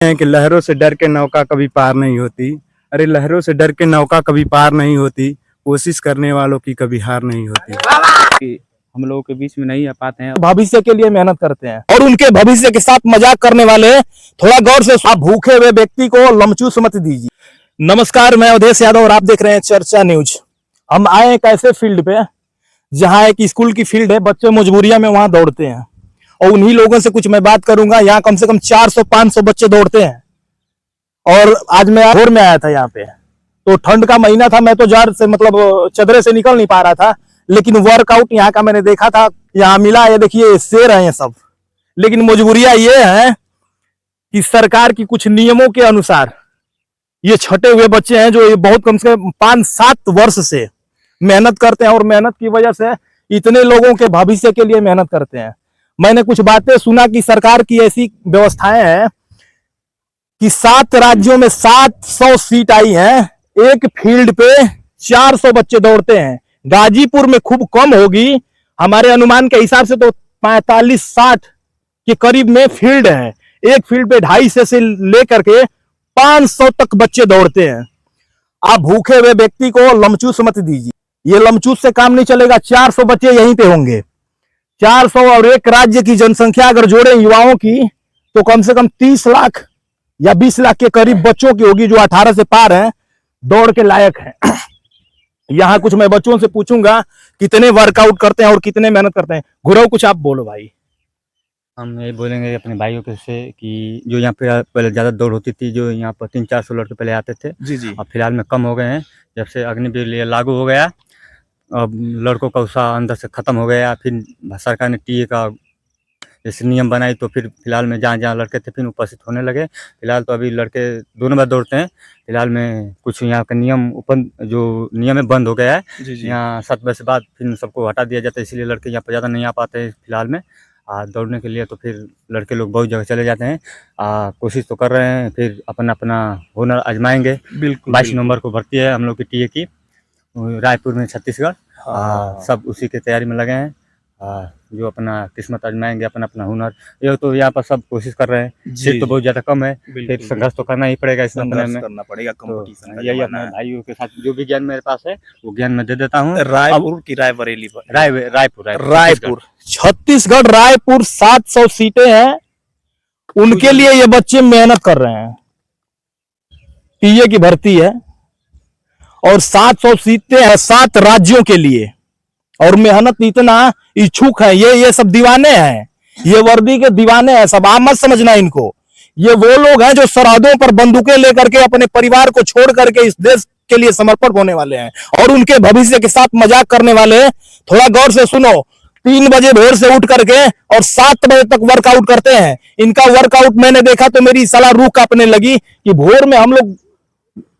हैं कि लहरों से डर के नौका कभी पार नहीं होती। अरे लहरों से डर के नौका कभी पार नहीं होती, कोशिश करने वालों की कभी हार नहीं होती। कि हम लोगों के बीच में नहीं आ पाते हैं। भविष्य के लिए मेहनत करते हैं और उनके भविष्य के साथ मजाक करने वाले थोड़ा गौर से, आप भूखे हुए व्यक्ति को लमचूस मत दीजिए। नमस्कार, मैं अवधेश यादव और आप देख रहे हैं चर्चा न्यूज। हम आए एक ऐसे फील्ड पे जहां एक स्कूल की फील्ड है, बच्चे मजबूरियां में वहां दौड़ते हैं और उन्हीं लोगों से कुछ मैं बात करूंगा। यहाँ कम से कम 400-500 बच्चे दौड़ते हैं और आज मैं भोर में आया था यहाँ पे, तो ठंड का महीना था, मैं तो जार से मतलब चदरे से निकल नहीं पा रहा था, लेकिन वर्कआउट यहाँ का मैंने देखा था, यहाँ मिला। ये देखिए शेर है ये सब, लेकिन मजबूरियां ये है कि सरकार की कुछ नियमों के अनुसार ये छटे हुए बच्चे हैं जो ये बहुत कम से कम 5-7 वर्ष से मेहनत करते हैं और मेहनत की वजह से इतने लोगों के भविष्य के लिए मेहनत करते हैं। मैंने कुछ बातें सुना कि सरकार की ऐसी व्यवस्थाएं हैं कि 7 राज्यों में 700 सीट आई हैं, एक फील्ड पे 400 बच्चे दौड़ते हैं। गाजीपुर में खूब कम होगी, हमारे अनुमान के हिसाब से तो 45-60 के करीब में फील्ड है। एक फील्ड पे 250 से लेकर के 500 तक बच्चे दौड़ते हैं। आप भूखे हुए व्यक्ति को लमचूस मत दीजिए, ये लमचूस से काम नहीं चलेगा। 400 बच्चे यहीं पे होंगे, 400 और एक राज्य की जनसंख्या अगर जोड़े युवाओं की तो कम से कम 30 लाख या 20 लाख के करीब बच्चों की होगी जो 18 से पार हैं, दौड़ के लायक हैं। यहाँ कुछ मैं बच्चों से पूछूंगा कितने वर्कआउट करते हैं और कितने मेहनत करते हैं। गुरु कुछ आप बोलो भाई। हम ये बोलेंगे अपने भाइयों के से कि जो यहाँ पे पहले ज़्यादा दौड़ होती थी, जो यहाँ पर 300-400 लड़के पहले आते थे, जी अब फिलहाल में कम हो गए हैं। जब से अग्निवीर लागू हो गया, अब लड़कों का उत्साह अंदर से ख़त्म हो गया। फिर सरकार ने टीए का जैसे नियम बनाई, तो फिर फिलहाल में जहाँ जहाँ लड़के थे फिर उपस्थित होने लगे। फिलहाल तो अभी लड़के दोनों बार दौड़ते हैं। फिलहाल में कुछ यहाँ का नियम जो नियम है बंद हो गया है। यहाँ 7 बजे बाद फिर सबको हटा दिया जाता है, इसलिए लड़के यहाँ पर ज़्यादा नहीं आ पाते हैं फिलहाल में दौड़ने के लिए। तो फिर लड़के लोग बहुत जगह चले जाते हैं। कोशिश तो कर रहे हैं, फिर अपना अपना हुनर आजमाएंगे। बिल्कुल 22 नवंबर को भर्ती है हम लोग की टीए की, रायपुर में, छत्तीसगढ़। सब उसी की तैयारी में लगे हैं। जो अपना किस्मत आजमाएंगे, अपना अपना हुनर। ये तो यहाँ पर सब कोशिश कर रहे हैं, सीट तो बहुत ज़्यादा कम है, फिर संघर्ष तो करना ही पड़ेगा, इसमें करना पड़ेगा। कंपटीशन यही अपने भाइयों के साथ जो भी ज्ञान मेरे पास है वो ज्ञान मैं दे देता हूँ। रायपुर की रायबरेली पर रायपुर छत्तीसगढ़ रायपुर 700 सीटें हैं, उनके लिए ये बच्चे मेहनत कर रहे हैं। टीए की भर्ती है और 700 सीटें हैं 7 राज्यों के लिए, और मेहनत इतना इच्छुक है। ये सब दीवाने हैं, ये वर्दी के दीवाने हैं सब। आप मत समझना इनको, ये वो लोग हैं जो सरहदों पर बंदूकें लेकर के अपने परिवार को छोड़ करके इस देश के लिए समर्पण होने वाले हैं और उनके भविष्य के साथ मजाक करने वाले। थोड़ा गौर से सुनो, 3 बजे भोर से उठ करके और 7 बजे तक वर्कआउट करते हैं। इनका वर्कआउट मैंने देखा तो मेरी साला रूह कांपने लगी कि भोर में हम लोग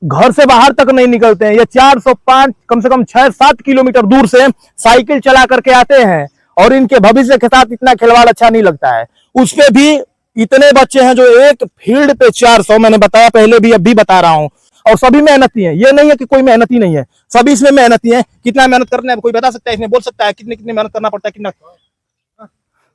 घर से बाहर तक नहीं निकलते हैं। ये 405 कम से कम 6-7 किलोमीटर दूर से साइकिल चला करके आते हैं और इनके भविष्य के साथ इतना खिलवाड़ अच्छा नहीं लगता है। उस पे भी इतने बच्चे हैं जो एक फील्ड पे 400, मैंने बताया पहले भी, अब भी बता रहा हूं, और सभी मेहनती हैं। ये नहीं है कि कोई मेहनती नहीं है, सभी इसमें मेहनती हैं। कितना मेहनत करना है कोई बता सकता है, इसमें बोल सकता है कितनी कितनी मेहनत करना पड़ता है, कितना?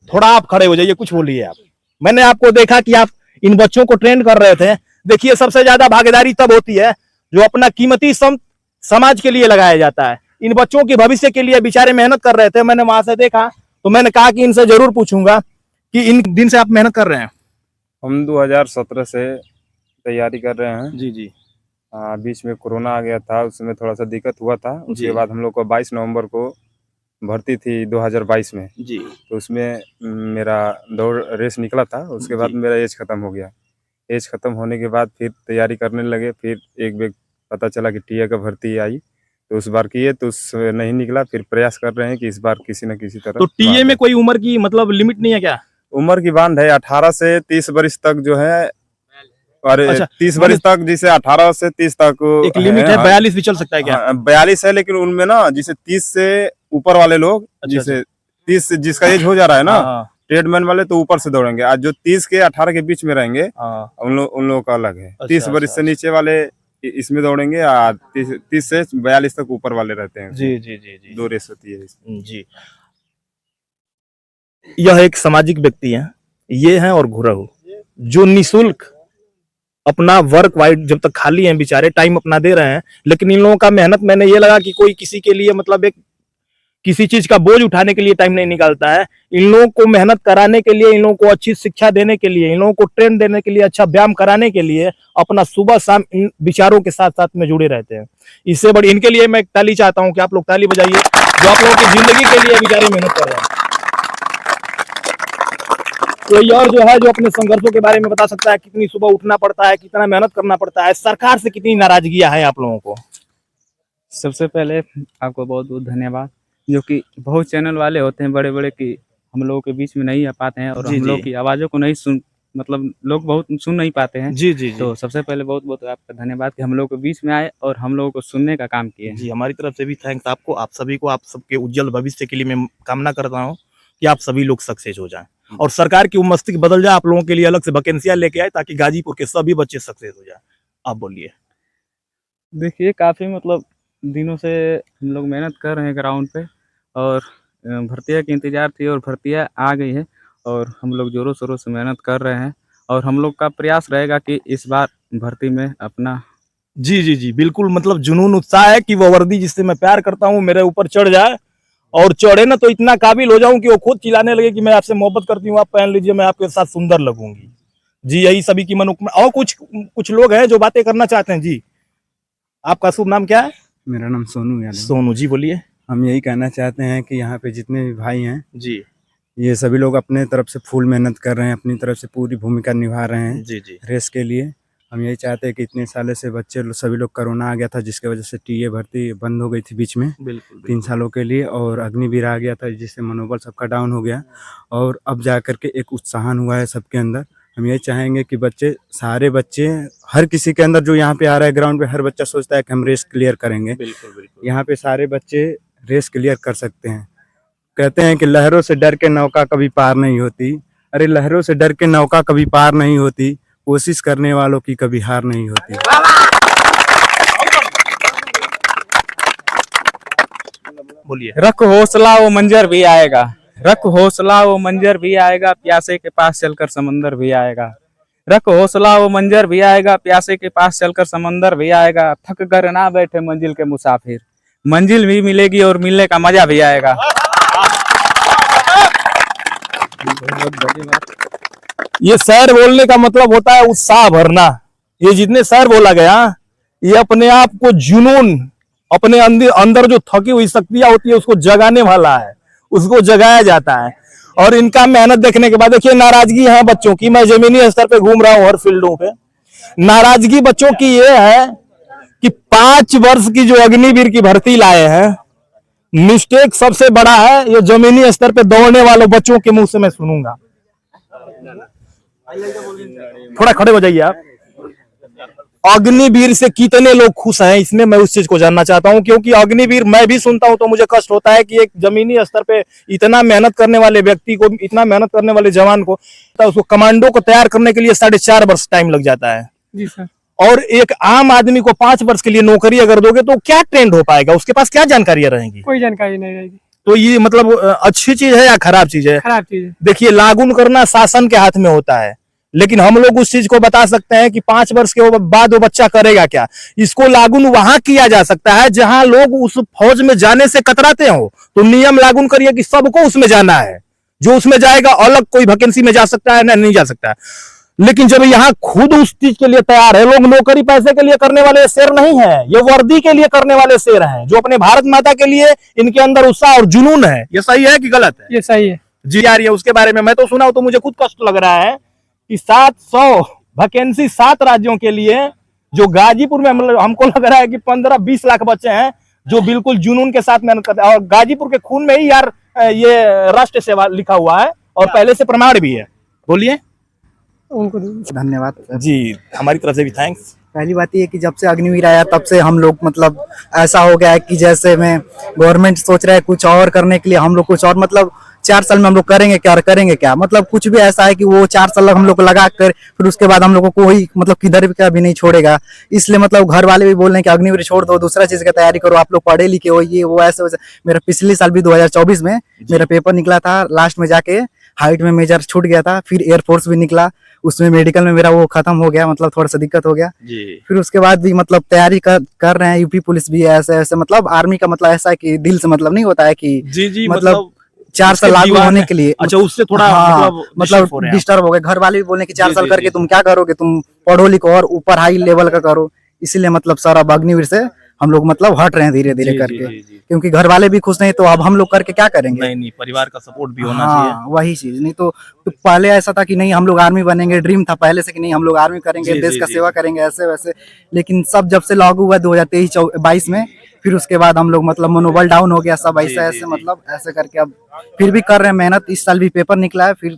थोड़ा आप खड़े हो जाइए, कुछ बोलिए आप। मैंने आपको देखा कि आप इन बच्चों को ट्रेन कर रहे थे। देखिए, सबसे ज्यादा भागीदारी तब होती है जो अपना कीमती समाज के लिए लगाया जाता है। इन बच्चों के भविष्य के लिए बेचारे मेहनत कर रहे थे। मैंने वहां से देखा तो मैंने कहा कि इनसे जरूर पूछूंगा कि इन दिन से आप मेहनत कर रहे हैं। हम 2017 से तैयारी कर रहे हैं। जी। बीच में कोरोना आ गया था, उसमें थोड़ा सा दिक्कत हुआ था। उसके बाद हम लोग को 22 नवंबर को भर्ती थी 2022 में जी। तो उसमें मेरा दौड़ रेस निकला था। उसके बाद मेरा एज खत्म हो गया। एज खत्म होने के बाद फिर तैयारी करने लगे। फिर एक बार पता चला कि टीए का भर्ती आई, तो उस बार किए तो उसमें नहीं निकला। फिर प्रयास कर रहे हैं कि इस बार किसी न किसी तरह। तो टीए में कोई उम्र की मतलब लिमिट नहीं है क्या? उम्र की बांध है, 18 से 30 वर्ष तक जो है। अरे अच्छा, 30 वर्ष तक, जिसे 18 से 30 तक एक लिमिट है। 42 भी चल सकता है क्या? 42 है, लेकिन उनमें ना जिसे 30 से ऊपर वाले लोग, जिसे 30 जिसका एज हो जा रहा है ना, ट्रेडमैन वाले तो ऊपर से दौड़ेंगे। आज जो 30 के 18 के बीच में रहेंगे उन लोगों का अलग है। 30 वर्ष से नीचे वाले इसमें दौड़ेंगे, 30 से 42 तक ऊपर वाले रहते हैं। जी। 2 रेस होती है जी। यह एक सामाजिक व्यक्ति है, ये है और घुरहु जो निशुल्क अपना वर्क वाइड जब तक खाली हैं बेचारे टाइम अपना दे रहे हैं, लेकिन इन लोगों का मेहनत मैंने ये लगा कि कोई किसी के लिए मतलब एक किसी चीज का बोझ उठाने के लिए टाइम नहीं निकालता है। इन लोगों को मेहनत कराने के लिए, इन लोगों को अच्छी शिक्षा देने के लिए, इन लोगों को ट्रेन देने के लिए, अच्छा व्यायाम कराने के लिए अपना सुबह शाम इन विचारों के साथ साथ में जुड़े रहते हैं। इससे बड़ी इनके लिए मैं एक ताली चाहता हूं कि आप लोग ताली बजाइए जो आप लोगों की जिंदगी के लिए बेचारे मेहनत कर रहे हैं। कोई और जो है जो अपने संघर्षों के बारे में बता सकता है, कितनी सुबह उठना पड़ता है, कितना मेहनत करना पड़ता है, सरकार से कितनी नाराजगियां हैं आप लोगों को? सबसे पहले आपको बहुत बहुत धन्यवाद, जो कि बहुत चैनल वाले होते हैं बड़े बड़े कि हम लोगों के बीच में नहीं आ पाते हैं और जी, हम लोग जी। की आवाज़ों को नहीं सुन मतलब लोग बहुत सुन नहीं पाते हैं। जी जी तो सबसे पहले बहुत बहुत आपका धन्यवाद कि हम लोग के बीच में आए और हम लोगों को सुनने का काम किए। जी, हमारी तरफ से भी थैंक्स आपको, आप सभी को, आप सबके उज्जवल भविष्य के लिए मैं कामना करता हूँ कि आप सभी लोग सक्सेस हो जाएं और सरकार की वो मस्तिष्क बदल जाए, आप लोगों के लिए अलग से वैकेंसियां लेके आए ताकि गाजीपुर के सभी बच्चे सक्सेस हो जाएं। आप बोलिए। देखिए काफ़ी मतलब दिनों से हम लोग मेहनत कर रहे हैं ग्राउंड पे और भर्तियाँ की इंतज़ार थी और भर्तियाँ आ गई है और हम लोग ज़ोरों शोरों से मेहनत कर रहे हैं और हम लोग का प्रयास रहेगा कि इस बार भर्ती में अपना जी जी जी बिल्कुल, मतलब जुनून उत्साह है कि वो वर्दी जिससे मैं प्यार करता हूँ मेरे ऊपर चढ़ जाए और चढ़े ना तो इतना काबिल हो जाऊं कि वो खुद चिल्लाने लगे कि मैं आपसे मोहब्बत करती हूँ, आप पहन लीजिए, मैं आपके साथ सुंदर लगूंगी। जी यही सभी की मनोकामना। और कुछ लोग हैं जो बातें करना चाहते हैं। जी आपका शुभ नाम क्या है? मेरा नाम सोनू यादव। सोनू जी बोलिए। हम यही कहना चाहते हैं कि यहाँ पे जितने भी भाई हैं जी ये सभी लोग अपने तरफ से फुल मेहनत कर रहे हैं, अपनी तरफ से पूरी भूमिका निभा रहे हैं जी जी रेस के लिए। हम यही चाहते हैं कि इतने सालों से सभी लोग, कोरोना आ गया था जिसकी वजह से टीए भर्ती बंद हो गई थी बीच में बिल्कुल 3 सालों के लिए, और अग्निवीर आ गया था जिससे मनोबल सबका डाउन हो गया और अब जा कर के एक उत्साहन हुआ है सबके अंदर। हम यही चाहेंगे कि सारे बच्चे, हर किसी के अंदर जो यहाँ पे आ रहा है ग्राउंड पे, हर बच्चा सोचता है कि हम रेस क्लियर करेंगे। बिल्कुल बिल्कुल। यहाँ पे सारे बच्चे रेस क्लियर कर सकते हैं। कहते हैं कि लहरों से डर के नौका कभी पार नहीं होती। अरे लहरों से डर के नौका कभी पार नहीं होती, कोशिश करने वालों की कभी हार नहीं होती। बोलिए। रख हौसला वो मंजर भी आएगा, रख हौसला वो मंजर भी आएगा, प्यासे के पास चलकर समंदर भी आएगा। रख हौसला वो मंजर भी आएगा, प्यासे के पास चलकर समंदर भी आएगा। थक कर ना बैठे मंजिल के मुसाफिर, मंजिल भी मिलेगी और मिलने का मजा भी आएगा। ये शहर बोलने का मतलब होता है उत्साह भरना। ये जितने शहर बोला गया, ये अपने आप को जुनून, अपने अंदर जो थकी हुई शक्तियां होती है उसको जगाने वाला है, उसको जगाया जाता है। और इनका मेहनत देखने के बाद देखिए नाराजगी है बच्चों की, मैं जमीनी स्तर पे घूम रहा हूँ हर फील्डों पे। नाराजगी बच्चों की ये है कि 5 वर्ष की जो अग्निवीर की भर्ती लाए हैं, मिस्टेक सबसे बड़ा है ये जमीनी स्तर पे दौड़ने वाले बच्चों के मुंह से मैं सुनूंगा। थोड़ा खड़े हो जाइए आप। अग्निवीर से कितने लोग खुश हैं, इसमें मैं उस चीज को जानना चाहता हूं, क्योंकि अग्निवीर मैं भी सुनता हूं तो मुझे कष्ट होता है कि एक जमीनी स्तर पे इतना मेहनत करने वाले व्यक्ति को, इतना मेहनत करने वाले जवान को, तो उसको कमांडो को तैयार करने के लिए 4.5 वर्ष टाइम लग जाता है। जी सर। और एक आम आदमी को 5 वर्ष के लिए नौकरी अगर दोगे तो क्या ट्रेंड हो पाएगा, उसके पास क्या जानकारियां रहेंगी? कोई जानकारी नहीं रहेगी। तो ये मतलब अच्छी चीज है या खराब चीज है? खराब चीज है। देखिए लागू करना शासन के हाथ में होता है, लेकिन हम लोग उस चीज को बता सकते हैं कि 5 वर्ष के बाद वो बच्चा करेगा क्या। इसको लागू वहां किया जा सकता है जहां लोग उस फौज में जाने से कतराते हो, तो नियम लागू करिए कि सबको उसमें जाना है। जो उसमें जाएगा अलग कोई वैकेंसी में जा सकता है ना, नहीं जा सकता है। लेकिन जब यहाँ खुद उस चीज के लिए तैयार है, लोग नौकरी पैसे के लिए करने वाले शेर नहीं है, ये वर्दी के लिए करने वाले शेर हैं, जो अपने भारत माता के लिए इनके अंदर उत्साह और जुनून है। ये सही है कि गलत है? ये सही है जी आ रही है। उसके बारे में मैं तो सुना हूं तो मुझे खुद कष्ट लग रहा है कि 700 वैकेंसी 7 राज्यों के लिए, जो गाजीपुर में मतलब हमको लग रहा है कि 15-20 लाख बच्चे हैं जो बिल्कुल जुनून के साथ मेहनत करते हैं। और गाजीपुर के खून में ही यार ये राष्ट्र सेवा लिखा हुआ है और पहले से प्रमाण भी है। बोलिए। उनको धन्यवाद जी हमारी तरफ से भी थैंक्स। पहली बात ये कि जब से अग्निवीर आया तब से हम लोग मतलब ऐसा हो गया है कि जैसे में गवर्नमेंट सोच रहा है कुछ और करने के लिए, हम लोग कुछ और मतलब 4 साल में हम लोग करेंगे क्या मतलब कुछ भी ऐसा है कि वो 4 साल हम लोग को लगा कर फिर उसके बाद हम लोग को कोई मतलब किधर का भी नहीं छोड़ेगा। इसलिए मतलब घर वाले भी बोल रहे हैं कि अग्निवीर छोड़ दो, दूसरा चीज की तैयारी करो, आप लोग पढ़े लिखे हो, ये वो ऐसे वैसे। मेरा पिछले साल भी 2024 में मेरा पेपर निकला था, लास्ट में जाके हाइट में मेजर छूट गया था, फिर एयरफोर्स भी निकला, उसमें मेडिकल में मेरा वो खत्म हो गया, मतलब थोड़ा सा दिक्कत हो गया। जी फिर उसके बाद भी मतलब तैयारी कर रहे हैं, यूपी पुलिस भी है ऐसे ऐसे, मतलब आर्मी का मतलब ऐसा है कि दिल से मतलब नहीं होता है कि जी मतलब 4 साल उसके लागू दीवार होने में- के लिए। अच्छा, उससे थोड़ा हाँ, डिस्टर्ब हो रहे हैं आप। डिस्टर्ब हो गए। घर वाले भी बोले कि 4 जी, साल जी, करके जी, तुम क्या करोगे, तुम पढ़ो लिखो और ऊपर हाई लेवल का करो। इसीलिए मतलब सर अब अग्निवीर से हम लोग मतलब हट रहे हैं धीरे धीरे जी, करके, जी, जी। क्योंकि घर वाले भी खुश नहीं तो अब हम लोग करके क्या करेंगे। नहीं नहीं, परिवार का सपोर्ट भी होना चाहिए। हाँ, वही चीज। नहीं तो पहले ऐसा था कि नहीं हम लोग आर्मी बनेंगे, ड्रीम था पहले से कि नहीं हम लोग आर्मी करेंगे, जी, देश जी, का जी, सेवा करेंगे ऐसे वैसे। लेकिन सब जब से लागू हुआ 2023-22 में, फिर उसके बाद हम लोग मतलब मनोबल डाउन हो गया सब, ऐसे ऐसे मतलब ऐसे करके अब फिर भी कर रहे हैं मेहनत। इस साल भी पेपर निकला है, फिर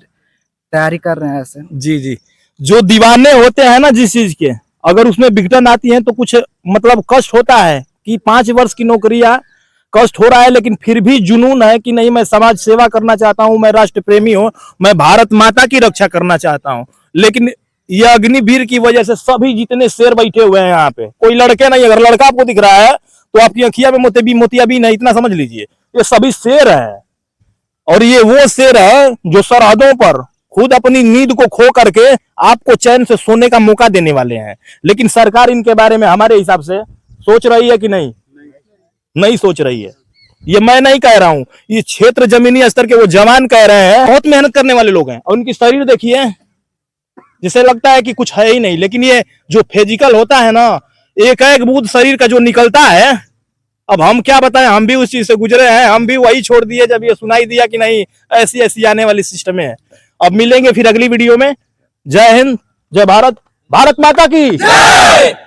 तैयारी कर रहे हैं ऐसे। जी जी। जो दीवाने होते हैं ना जिस चीज के, अगर उसमें विघटन आती है तो कुछ मतलब कष्ट होता है कि 5 वर्ष की नौकरियां, कष्ट हो रहा है, लेकिन फिर भी जुनून है कि नहीं मैं समाज सेवा करना चाहता हूं, मैं राष्ट्र प्रेमी हूं, मैं भारत माता की रक्षा करना चाहता हूं। लेकिन यह अग्निवीर की वजह से सभी जितने शेर बैठे हुए हैं यहाँ पे, कोई लड़के नहीं। अगर लड़का आपको दिख रहा है तो आपकी अखिया में मोतियाबिंद है, इतना समझ लीजिए। ये सभी शेर है, और ये वो शेर है जो सरहदों पर खुद अपनी नींद को खो करके आपको चैन से सोने का मौका देने वाले हैं। लेकिन सरकार इनके बारे में हमारे हिसाब से सोच रही है कि नहीं? नहीं सोच रही है। ये मैं नहीं कह रहा हूं, ये क्षेत्र जमीनी स्तर के वो जवान कह रहे हैं। बहुत मेहनत करने वाले लोग हैं, और उनकी शरीर देखिए, जिसे लगता है कि कुछ है ही नहीं। लेकिन ये जो फिजिकल होता है ना, एक एक बूंद शरीर का जो निकलता है, अब हम क्या बताएं, हम भी उस चीज से गुजरे हैं। हम भी वही छोड़ दिए जब ये सुनाई दिया कि नहीं ऐसी ऐसी आने वाली सिस्टम है। अब मिलेंगे फिर अगली वीडियो में। जय हिंद, जय भारत, भारत माता की जय।